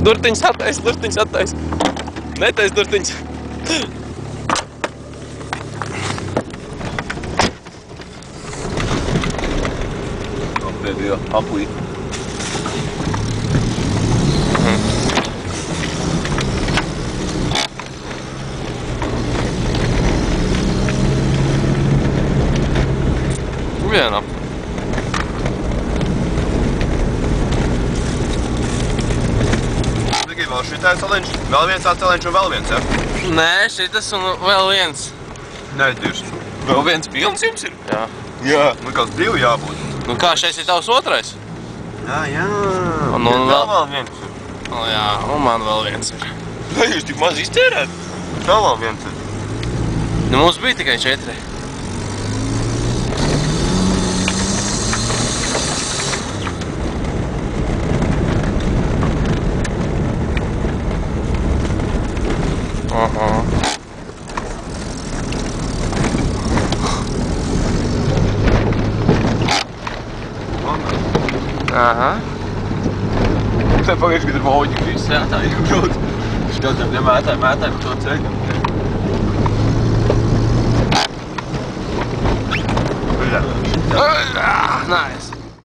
Durtiņas attais. Netais durtiņas. Pēdējā aplī. Vienam. Tikai vēl šitais celiņš, vēl viens tāds celiņš un vēl viens, ja? Nē, šitas un vēl viens. Nē, divs. Vēl viens pilns jums ir? Jā. Jā. Nu, kāds divi jābūt. Nu kā, šeit ir tavs otrais? Jā. Un vēl viens ir. O jā, un man vēl viens ir. Vai jūs tik maz iztērēt? Vēl viens ir. Nu, mums bija tikai 4. Aha. Aha. Tā pagājuši, kad ir voļi krīs sētā, iekļūt. Šķeltiem nemētāji pa to ceļu. Nice.